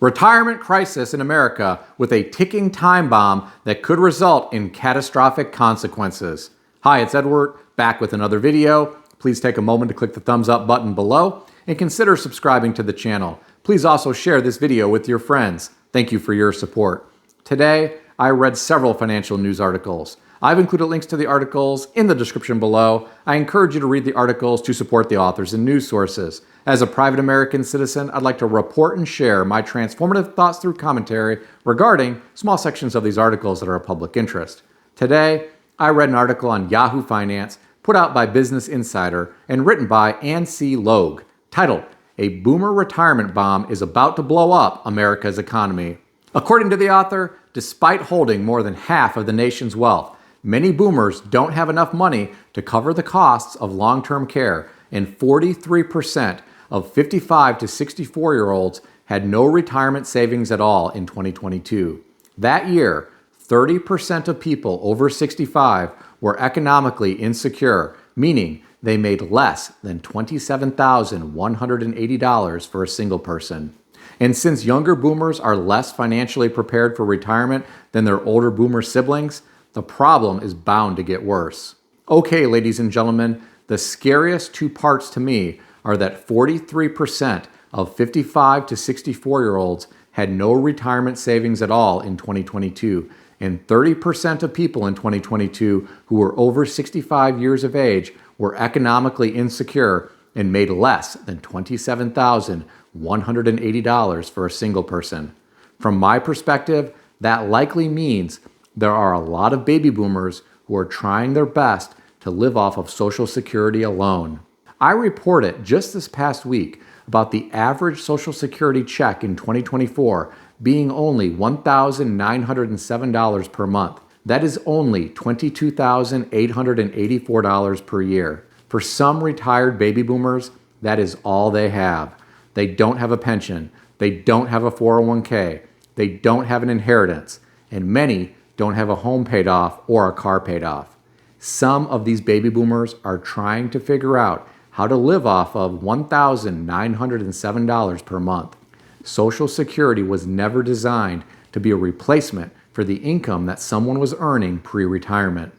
Retirement crisis in America with a ticking time bomb that could result in catastrophic consequences. Hi, it's Edward, back with another video. Please take a moment to click the thumbs up button below and consider subscribing to the channel. Please also share this video with your friends. Thank you for your support. Today, I read several financial news articles. I've included links to the articles in the description below. I encourage you to read the articles to support the authors and news sources. As a private American citizen, I'd like to report and share my transformative thoughts through commentary regarding small sections of these articles that are of public interest. Today, I read an article on Yahoo Finance put out by Business Insider and written by Ann C. Logue, titled, "A Boomer Retirement Bomb is About to Blow Up America's Economy." According to the author, despite holding more than half of the nation's wealth, many boomers don't have enough money to cover the costs of long-term care, and 43% of 55 to 64-year-olds had no retirement savings at all in 2022. That year, 30% of people over 65 were economically insecure, meaning they made less than $27,180 for a single person. And since younger boomers are less financially prepared for retirement than their older boomer siblings, the problem is bound to get worse. Okay, ladies and gentlemen, the scariest two parts to me are that 43% of 55 to 64-year-olds had no retirement savings at all in 2022, and 30% of people in 2022 who were over 65 years of age were economically insecure and made less than $27,180 for a single person. From my perspective, that likely means there are a lot of baby boomers who are trying their best to live off of Social Security alone. I reported just this past week about the average Social Security check in 2024 being only $1,907 per month. That is only $22,884 per year. For some retired baby boomers, that is all they have. They don't have a pension, they don't have a 401k, they don't have an inheritance, and many don't have a home paid off or a car paid off. Some of these baby boomers are trying to figure out how to live off of $1,907 per month. Social Security was never designed to be a replacement for the income that someone was earning pre-retirement.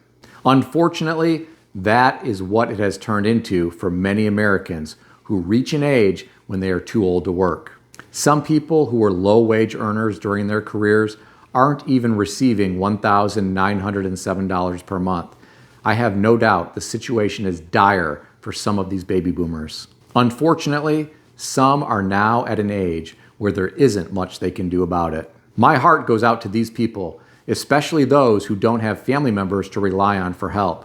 Unfortunately, that is what it has turned into for many Americans who reach an age when they are too old to work. Some people who were low-wage earners during their careers aren't even receiving $1,907 per month. I have no doubt the situation is dire for some of these baby boomers. Unfortunately, some are now at an age where there isn't much they can do about it. My heart goes out to these people, especially those who don't have family members to rely on for help.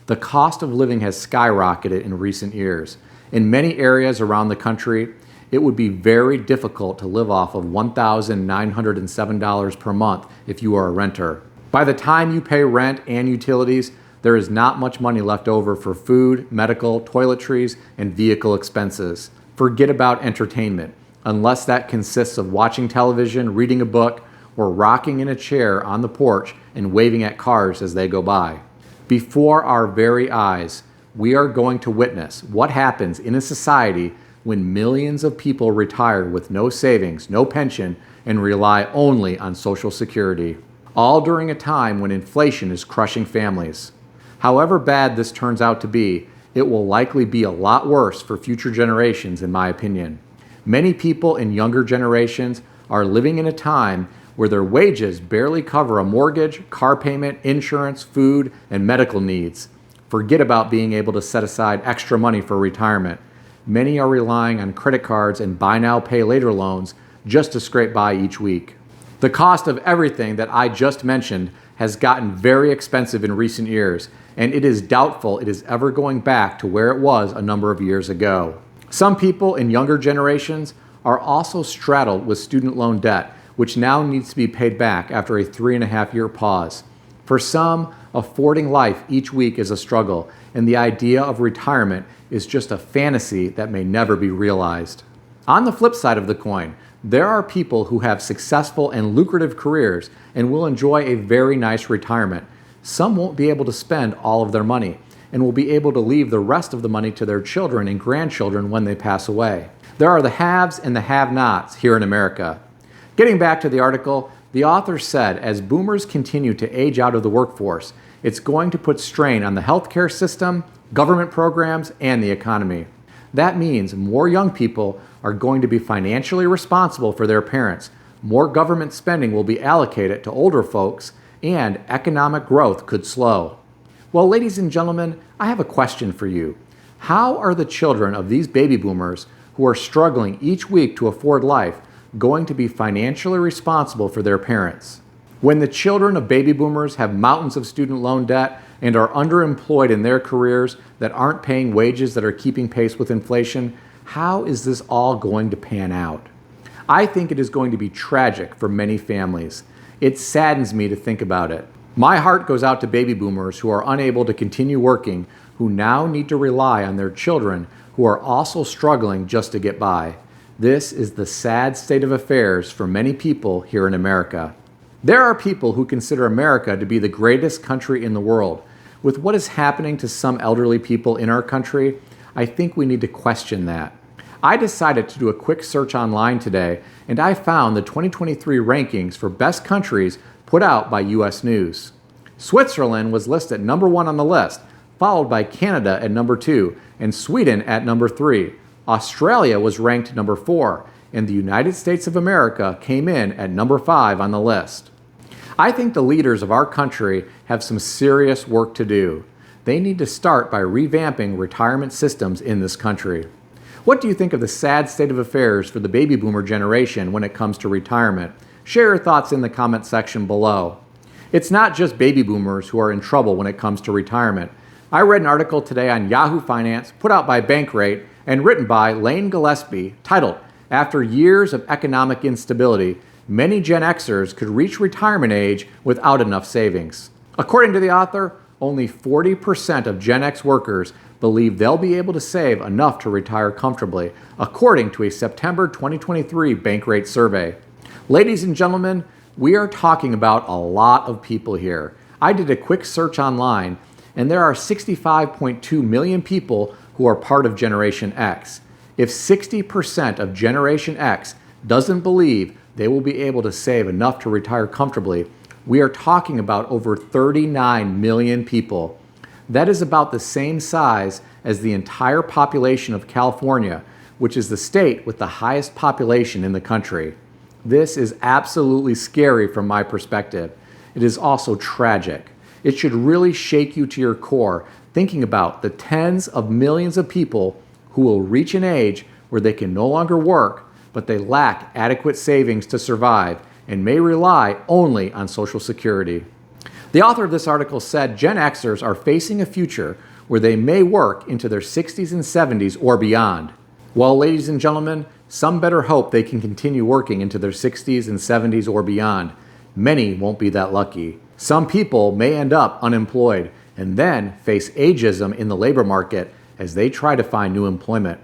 The cost of living has skyrocketed in recent years. In many areas around the country, it would be very difficult to live off of $1,907 per month if you are a renter. By the time you pay rent and utilities, there is not much money left over for food, medical, toiletries, and vehicle expenses. Forget about entertainment, unless that consists of watching television, reading a book, or rocking in a chair on the porch and waving at cars as they go by. Before our very eyes, we are going to witness what happens in a society when millions of people retire with no savings, no pension, and rely only on Social Security, all during a time when inflation is crushing families. However bad this turns out to be, it will likely be a lot worse for future generations, in my opinion. Many people in younger generations are living in a time where their wages barely cover a mortgage, car payment, insurance, food, and medical needs. Forget about being able to set aside extra money for retirement. Many are relying on credit cards and buy now, pay later loans just to scrape by each week. The cost of everything that I just mentioned has gotten very expensive in recent years, and it is doubtful it is ever going back to where it was a number of years ago. Some people in younger generations are also straddled with student loan debt, which now needs to be paid back after a 3.5-year pause. For some, affording life each week is a struggle, and the idea of retirement is just a fantasy that may never be realized. On the flip side of the coin, there are people who have successful and lucrative careers and will enjoy a very nice retirement. Some won't be able to spend all of their money and will be able to leave the rest of the money to their children and grandchildren when they pass away. There are the haves and the have-nots here in America. Getting back to the article, the author said as boomers continue to age out of the workforce, it's going to put strain on the healthcare system, government programs, and the economy. That means more young people are going to be financially responsible for their parents, more government spending will be allocated to older folks, and economic growth could slow. Well, ladies and gentlemen, I have a question for you. How are the children of these baby boomers who are struggling each week to afford life going to be financially responsible for their parents? When the children of baby boomers have mountains of student loan debt and are underemployed in their careers that aren't paying wages that are keeping pace with inflation, how is this all going to pan out? I think it is going to be tragic for many families. It saddens me to think about it. My heart goes out to baby boomers who are unable to continue working, who now need to rely on their children who are also struggling just to get by. This is the sad state of affairs for many people here in America. There are people who consider America to be the greatest country in the world. With what is happening to some elderly people in our country, I think we need to question that. I decided to do a quick search online today, and I found the 2023 rankings for best countries put out by U.S. News. Switzerland was listed number 1 on the list, followed by Canada at number 2 and Sweden at number 3. Australia was ranked number 4, and the United States of America came in at number 5 on the list. I think the leaders of our country have some serious work to do. They need to start by revamping retirement systems in this country. What do you think of the sad state of affairs for the baby boomer generation when it comes to retirement? Share your thoughts in the comment section below. It's not just baby boomers who are in trouble when it comes to retirement. I read an article today on Yahoo Finance put out by Bankrate and written by Lane Gillespie titled, "After Years of Economic Instability, Many Gen Xers Could Reach Retirement Age Without Enough Savings." According to the author, only 40% of Gen X workers believe they'll be able to save enough to retire comfortably, according to a September 2023 Bankrate survey. Ladies and gentlemen, we are talking about a lot of people here. I did a quick search online, and there are 65.2 million people who are part of Generation X. If 60% of Generation X doesn't believe they will be able to save enough to retire comfortably, we are talking about over 39 million people. That is about the same size as the entire population of California, which is the state with the highest population in the country. This is absolutely scary from my perspective. It is also tragic. It should really shake you to your core thinking about the tens of millions of people who will reach an age where they can no longer work, but they lack adequate savings to survive and may rely only on Social Security. The author of this article said Gen Xers are facing a future where they may work into their 60s and 70s or beyond. Well, ladies and gentlemen, some better hope they can continue working into their 60s and 70s or beyond. Many won't be that lucky. Some people may end up unemployed and then face ageism in the labor market as they try to find new employment.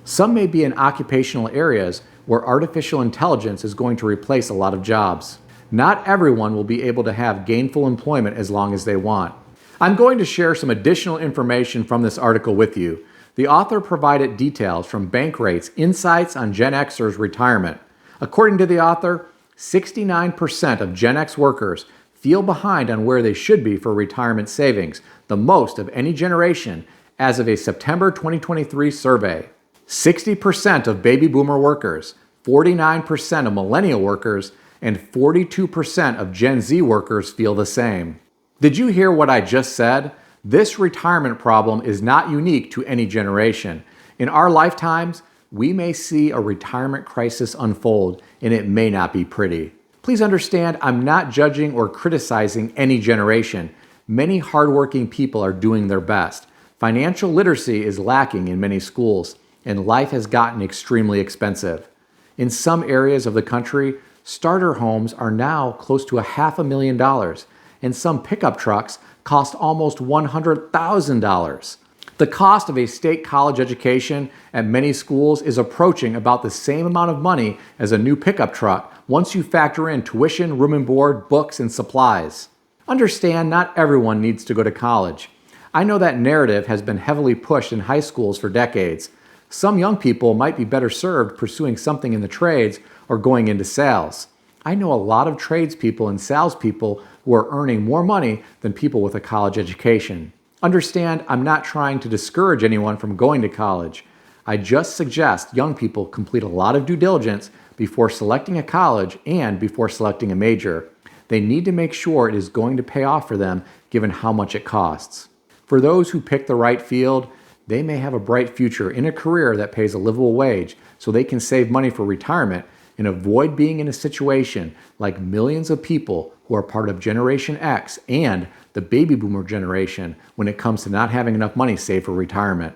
Some may be in occupational areas where artificial intelligence is going to replace a lot of jobs. Not everyone will be able to have gainful employment as long as they want. I'm going to share some additional information from this article with you. The author provided details from Bankrate's Insights on Gen Xers Retirement. According to the author, 69% of Gen X workers feel behind on where they should be for retirement savings, the most of any generation, as of a September 2023 survey. 60% of baby boomer workers, 49% of millennial workers, and 42% of Gen Z workers feel the same. Did you hear what I just said? This retirement problem is not unique to any generation. In our lifetimes, we may see a retirement crisis unfold, and it may not be pretty. Please understand, I'm not judging or criticizing any generation. Many hardworking people are doing their best. Financial literacy is lacking in many schools, and life has gotten extremely expensive. In some areas of the country, starter homes are now close to $500,000, and some pickup trucks cost almost $100,000. The cost of a state college education at many schools is approaching about the same amount of money as a new pickup truck once you factor in tuition, room and board, books, and supplies. Understand, not everyone needs to go to college. I know that narrative has been heavily pushed in high schools for decades. Some young people might be better served pursuing something in the trades or going into sales. I know a lot of tradespeople and salespeople who are earning more money than people with a college education. Understand, I'm not trying to discourage anyone from going to college. I just suggest young people complete a lot of due diligence before selecting a college and before selecting a major. They need to make sure it is going to pay off for them given how much it costs. For those who pick the right field, they may have a bright future in a career that pays a livable wage so they can save money for retirement and avoid being in a situation like millions of people who are part of Generation X and the baby boomer generation when it comes to not having enough money saved for retirement.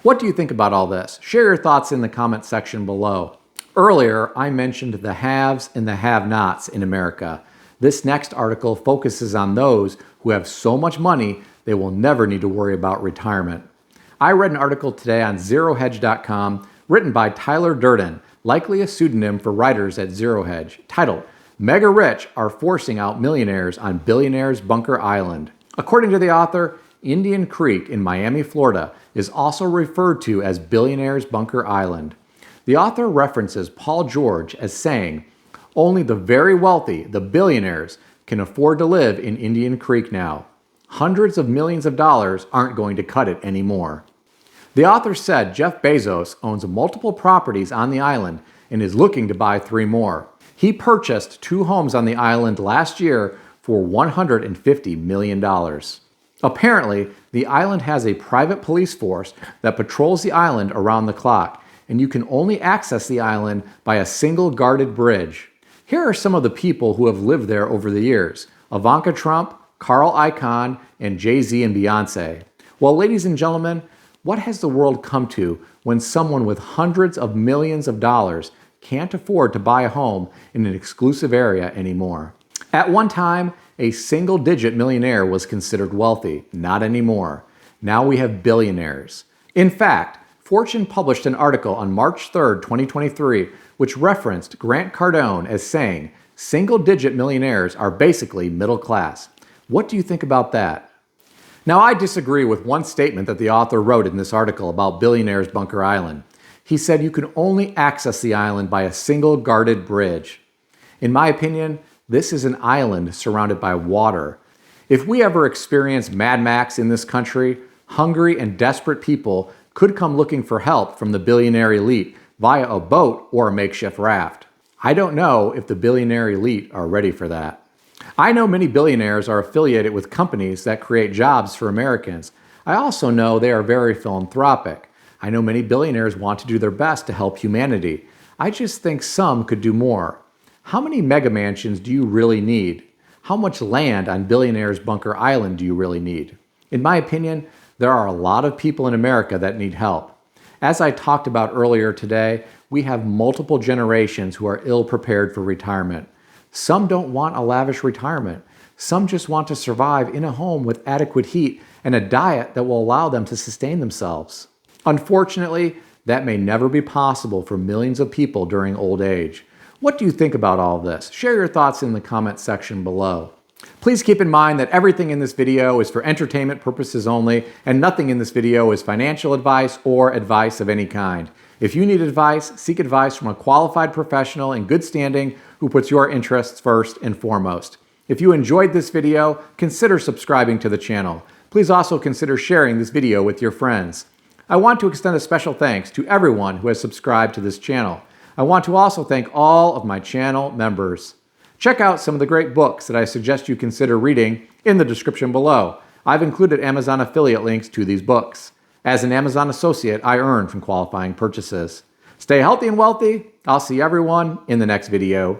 What do you think about all this? Share your thoughts in the comment section below. Earlier, I mentioned the haves and the have-nots in America. This next article focuses on those who have so much money they will never need to worry about retirement. I read an article today on ZeroHedge.com written by Tyler Durden, likely a pseudonym for writers at Zero Hedge, titled, "Mega Rich Are Forcing Out Millionaires on Billionaires' Bunker Island." According to the author, Indian Creek in Miami, Florida, is also referred to as Billionaires' Bunker Island. The author references Paul George as saying, "Only the very wealthy, the billionaires, can afford to live in Indian Creek now. Hundreds of millions of dollars aren't going to cut it anymore." The author said Jeff Bezos owns multiple properties on the island and is looking to buy 3 more. He purchased 2 homes on the island last year for $150 million. Apparently, the island has a private police force that patrols the island around the clock, and you can only access the island by a single guarded bridge. Here are some of the people who have lived there over the years: Ivanka Trump, Carl Icahn, and Jay-Z and Beyonce. Well, ladies and gentlemen, what has the world come to when someone with hundreds of millions of dollars can't afford to buy a home in an exclusive area anymore? At one time, a single-digit millionaire was considered wealthy. Not anymore. Now we have billionaires. In fact, Fortune published an article on March 3rd, 2023, which referenced Grant Cardone as saying, "Single-digit millionaires are basically middle class." What do you think about that? Now, I disagree with one statement that the author wrote in this article about Billionaires' Bunker Island. He said you can only access the island by a single guarded bridge. In my opinion, this is an island surrounded by water. If we ever experience Mad Max in this country, hungry and desperate people could come looking for help from the billionaire elite via a boat or a makeshift raft. I don't know if the billionaire elite are ready for that. I know many billionaires are affiliated with companies that create jobs for Americans. I also know they are very philanthropic. I know many billionaires want to do their best to help humanity. I just think some could do more. How many mega mansions do you really need? How much land on Billionaires' Bunker Island do you really need? In my opinion, there are a lot of people in America that need help. As I talked about earlier today, we have multiple generations who are ill-prepared for retirement. Some don't want a lavish retirement. Some just want to survive in a home with adequate heat and a diet that will allow them to sustain themselves. Unfortunately, that may never be possible for millions of people during old age. What do you think about all of this? Share your thoughts in the comment section below. Please keep in mind that everything in this video is for entertainment purposes only, and nothing in this video is financial advice or advice of any kind. If you need advice, seek advice from a qualified professional in good standing who puts your interests first and foremost. If you enjoyed this video, consider subscribing to the channel. Please also consider sharing this video with your friends. I want to extend a special thanks to everyone who has subscribed to this channel. I want to also thank all of my channel members. Check out some of the great books that I suggest you consider reading in the description below. I've included Amazon affiliate links to these books. As an Amazon associate, I earn from qualifying purchases. Stay healthy and wealthy. I'll see everyone in the next video.